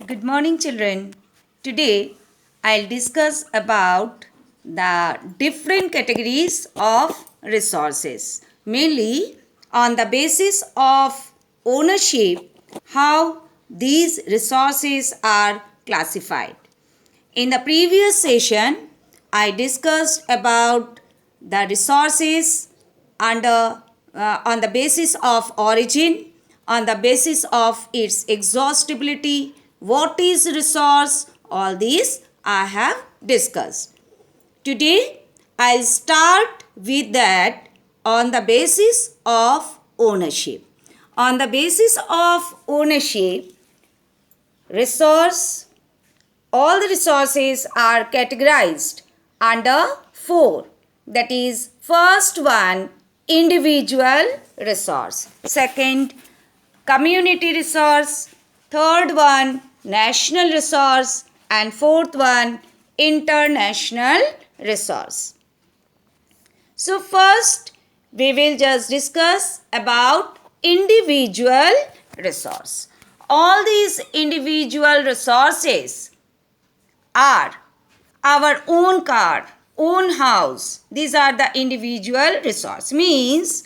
Good morning, children. Today I'll discuss about the different categories of resources, mainly on the basis of ownership, how these resources are classified. In the previous session, I discussed about the resources under on the basis of origin, on the basis of its exhaustibility, what is resource, all these I have discussed. Today, I'll start with that on the basis of ownership. On the basis of ownership, resource all the resources are categorized under four. That is, first one, individual resource. Second, community resource. Third one, national resource. And fourth one, international resource. So first, we will just discuss about individual resource. All these individual resources are our own car, own house. These are the individual resource. Means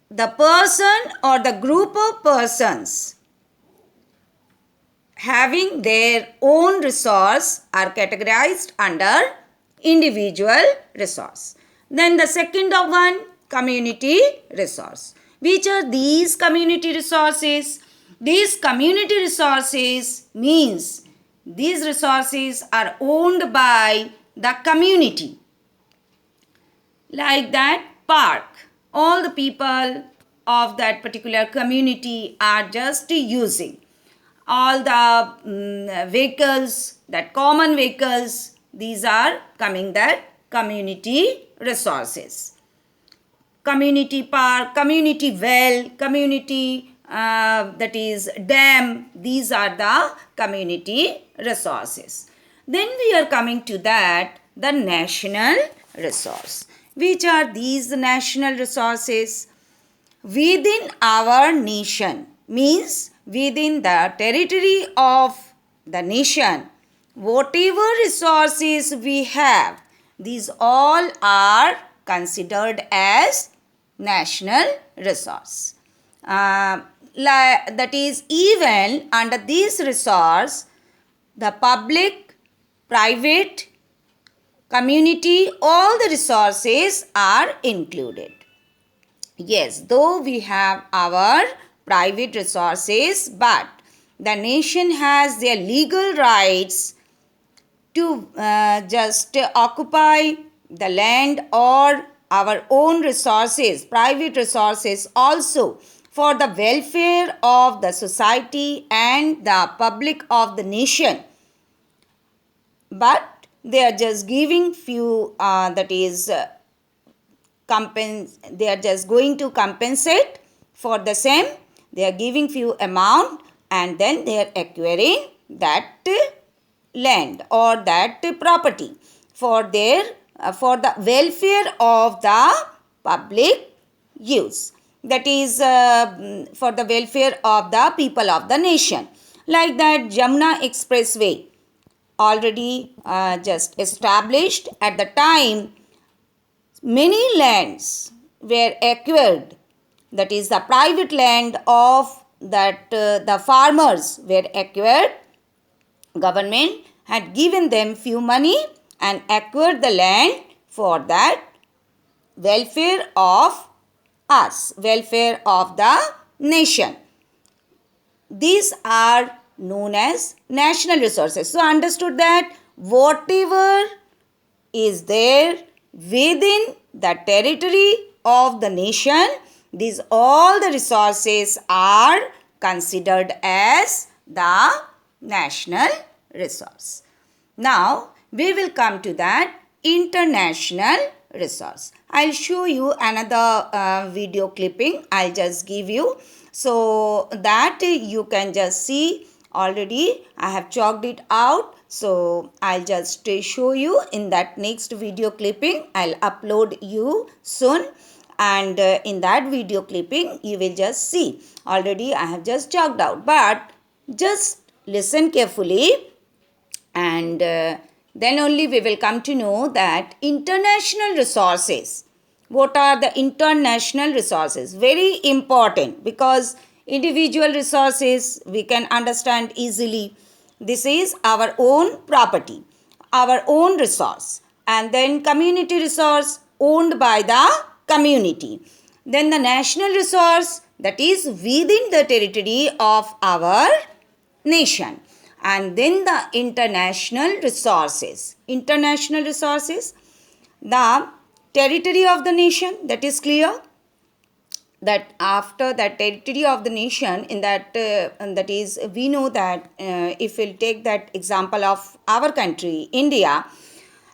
the person or the group of persons having their own resource are categorized under individual resource. Then the second of one, community resource. Which are these community resources? These community resources means these resources are owned by the community. Like that park, all the people of that particular community are just using. All the vehicles, that common vehicles, these are coming that community resources. Community park, community well, community that is dam, these are the community resources. Then we are coming to that, the national resource. Which are these national resources? Within our nation, means within the territory of the nation, whatever resources we have, these all are considered as national resource. That is, even under this resource, the public, private, community, all the resources are included. Yes, though we have our private resources, but the nation has their legal rights to just occupy the land or our own resources, private resources also, for the welfare of the society and the public of the nation. But they are just giving few, they are just going to compensate for the same. They are giving few amount and then they are acquiring that land or that property for their for the welfare of the public use. That is for the welfare of the people of the nation. Like that Jamuna Expressway, already just established at the time, many lands were acquired. That is the private land of that the farmers were acquired. Government had given them few money and acquired the land for that welfare of us, welfare of the nation. These are known as national resources. So understood that whatever is there within the territory of the nation, these all the resources are considered as the national resource. Now we will come to that international resource. I'll show you another video clipping. I'll just give you so that you can just see. Already I have chalked it out. So I'll just show you in that next video clipping. I'll upload you soon. And in that video clipping you will just see. Already I have just chalked out. But just listen carefully, and then only we will come to know that international resources. What are the international resources? Very important, because individual resources we can understand easily. This is our own property, our own resource, and then community resource owned by the community. Then the national resource, that is within the territory of our nation. And then the international resources. International resources, the territory of the nation, that is clear. That after that territory of the nation, in that that is, we know that if we'll take that example of our country, India,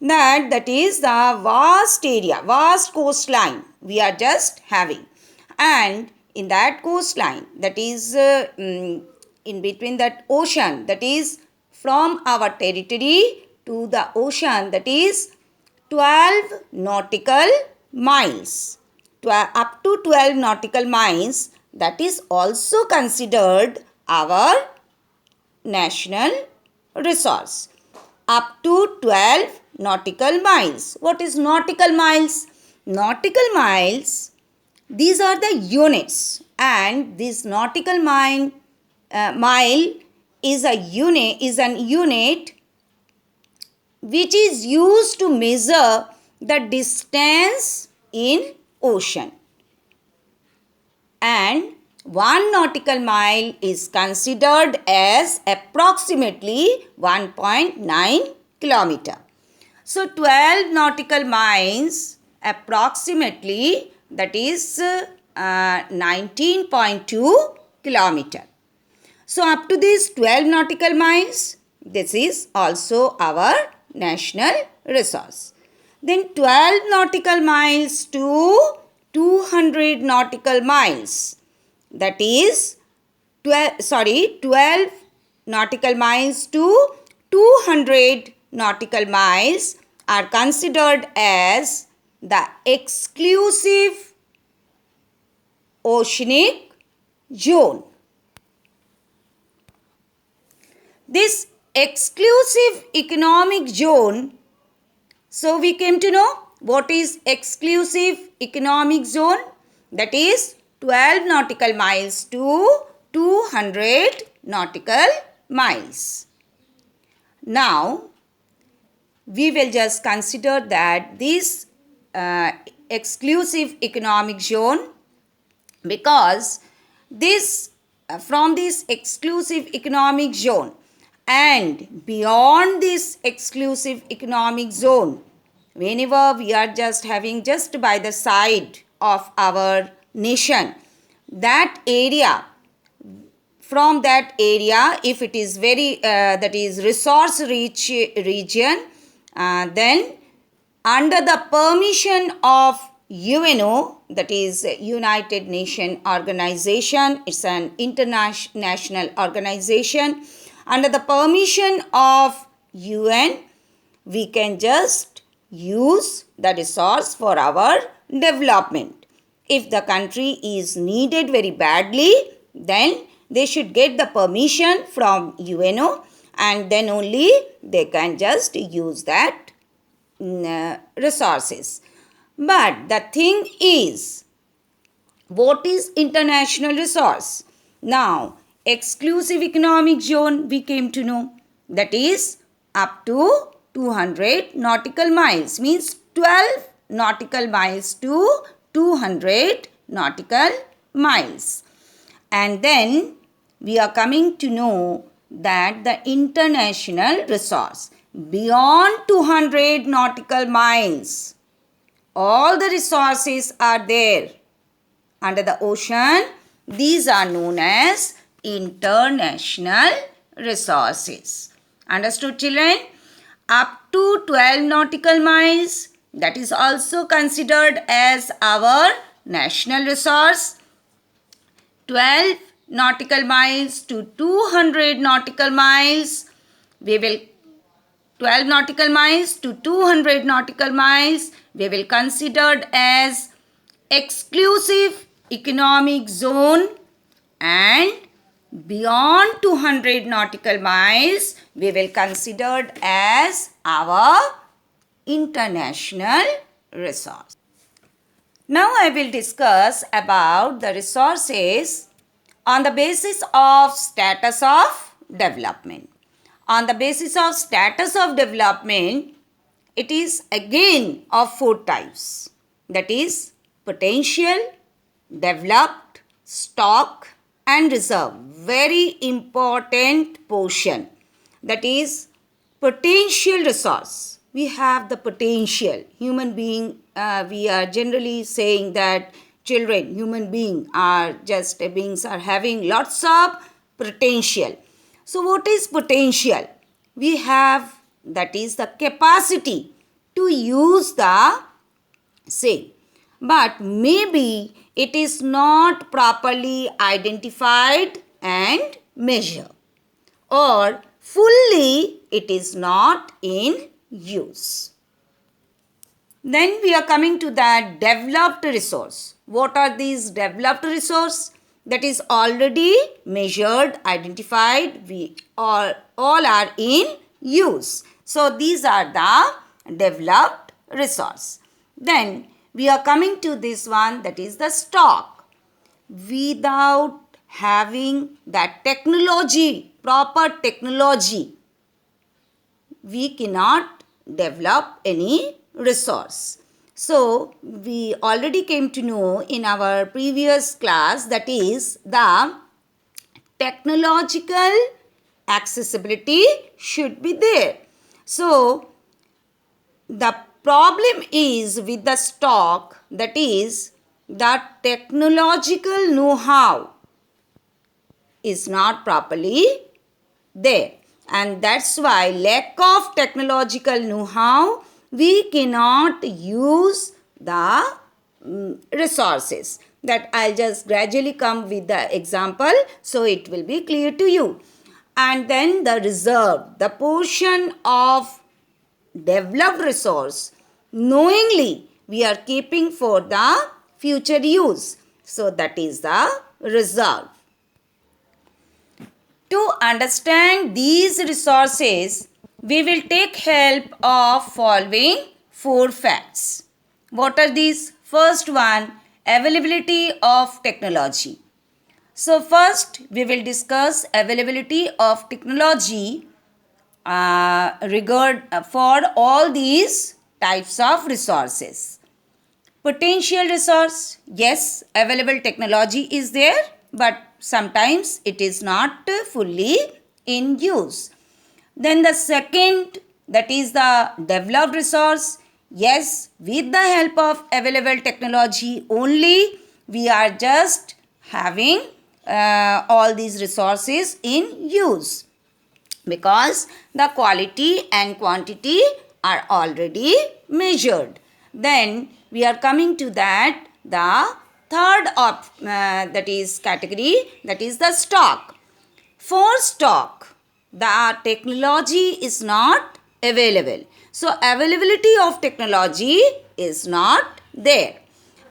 that is the vast area, vast coastline we are just having. And in that coastline, that is in between that ocean, that is from our territory to the ocean, that is 12 nautical miles. Up to 12 nautical miles, that is also considered our national resource. Up to 12 nautical miles. What is nautical miles? Nautical miles, these are the units, and this nautical mile is an unit which is used to measure the distance in ocean. And 1 nautical mile is considered as approximately 1.9 kilometer. So 12 nautical miles approximately, that is 19.2 kilometer. So up to these 12 nautical miles, this is also our national resource. Then 12 nautical miles to 200 nautical miles, that is 12 nautical miles to 200 nautical miles are considered as the exclusive oceanic zone. This exclusive economic zone, so we came to know what is exclusive economic zone, that is 12 nautical miles to 200 nautical miles. Now we will just consider that this exclusive economic zone, because this from this exclusive economic zone and beyond this exclusive economic zone, whenever we are just having just by the side of our nation, that area, from that area, if it is very that is resource rich region, then under the permission of UNO, that is United Nations Organization, it's an international organization. Under the permission of UN, we can just use the resource for our development. If the country is needed very badly, then they should get the permission from UNO, and then only they can just use that resources. But the thing is, what is international resource? Now, exclusive economic zone we came to know, that is up to 200 nautical miles, means 12 nautical miles to 200 nautical miles. And then we are coming to know that the international resource beyond 200 nautical miles, all the resources are there under the ocean. These are known as international resources. Understood, children? Up to 12 nautical miles, that is also considered as our national resource. 12 nautical miles to 200 nautical miles, we will 12 nautical miles to 200 nautical miles, we will consider as exclusive economic zone, and beyond 200 nautical miles, we will consider as our international resource. Now I will discuss about the resources on the basis of status of development. On the basis of status of development, it is again of four types. That is potential, developed, stock and reserve. Very important portion. That is potential resource. We have the potential. Human being, we are generally saying that children, human beings are having lots of potential. So what is potential? We have, that is the capacity to use the same. But maybe it is not properly identified and measured, or fully it is not in use. Then we are coming to the developed resource. What are these developed resource? That is already measured, identified, we all are in use. So these are the developed resource. Then we are coming to this one, that is the stock. Without having that technology, proper technology, we cannot develop any resource. So we already came to know in our previous class, that is the technological accessibility should be there. So the problem is with the stock, that is the technological know-how is not properly there, and that's why lack of technological know-how, we cannot use the resources. That I'll just gradually come with the example so it will be clear to you. And then the reserve, the portion of developed resource, knowingly we are keeping for the future use. So that is the reserve. To understand these resources, we will take help of following four facts. What are these? First one, availability of technology. So first we will discuss availability of technology for all these types of resources. Potential resource, yes, available technology is there, but sometimes it is not fully in use. Then the second, that is the developed resource. Yes, with the help of available technology only, we are just having all these resources in use, because the quality and quantity are already measured. Then we are coming to that, the third that is category, that is the stock. For stock, the technology is not available. So availability of technology is not there.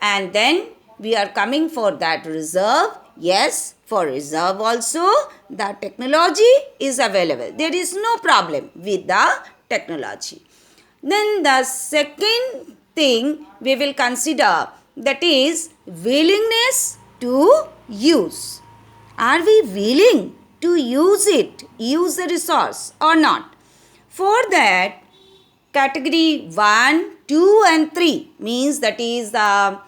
And then we are coming for that reserve. Yes, for reserve also the technology is available. There is no problem with the technology. Then the second thing we will consider, that is willingness to use. Are we willing to use it, use the resource or not? For that, category 1, 2 and 3 means, that is the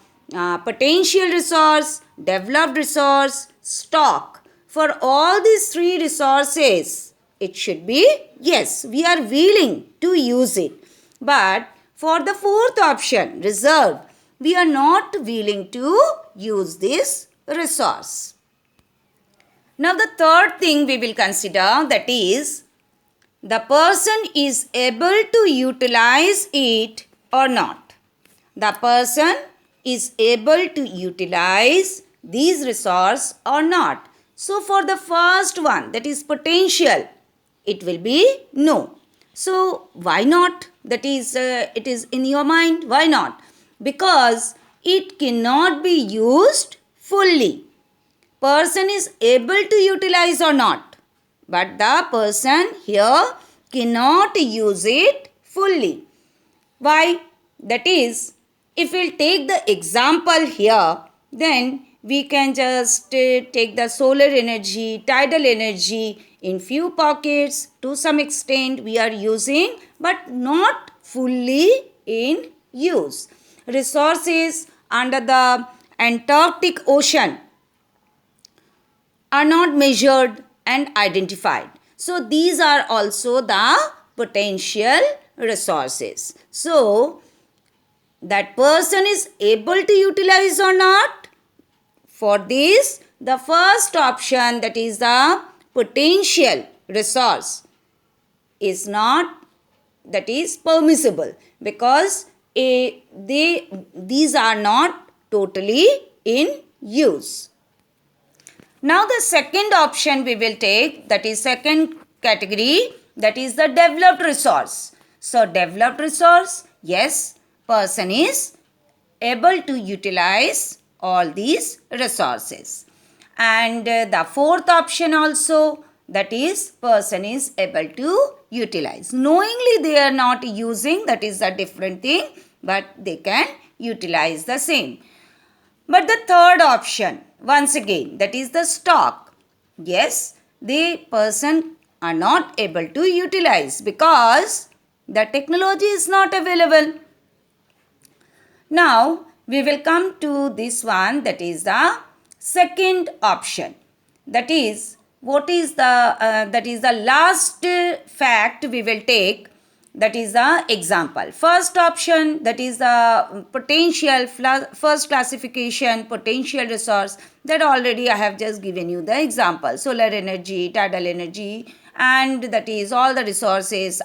potential resource, developed resource, stock. For all these three resources, it should be yes, we are willing to use it. But for the fourth option, reserve, we are not willing to use this resource. Now the third thing we will consider, that is the person is able to utilize it or not. The person is able to utilize these resources or not. So for the first one, that is potential, it will be no. So why not? That is, it is in your mind. Why not? Because it cannot be used fully. person is able to utilize or not. But the person here cannot use it fully. Why? That is, if we'll take the example here, then we can just take the solar energy, tidal energy in few pockets. To some extent we are using, but not fully in use. Resources under the Antarctic Ocean are not measured and identified. So these are also the potential resources. So that person is able to utilize or not? For this, the first option, that is the potential resource, is not, that is permissible, because these are not totally in use. Now the second option we will take, that is second category, that is the developed resource. So developed resource, yes, person is able to utilize all these resources. And the fourth option also, that is person is able to utilize. Knowingly they are not using, that is a different thing, but they can utilize the same. But the third option, once again, that is the stock. Yes, the person are not able to utilize because the technology is not available. Now we will come to this one, that is the second option. That is, what is the last fact we will take, that is the example. First option, that is the potential, first classification, potential resource, that already I have just given you the example. Solar energy, tidal energy, and that is all the resources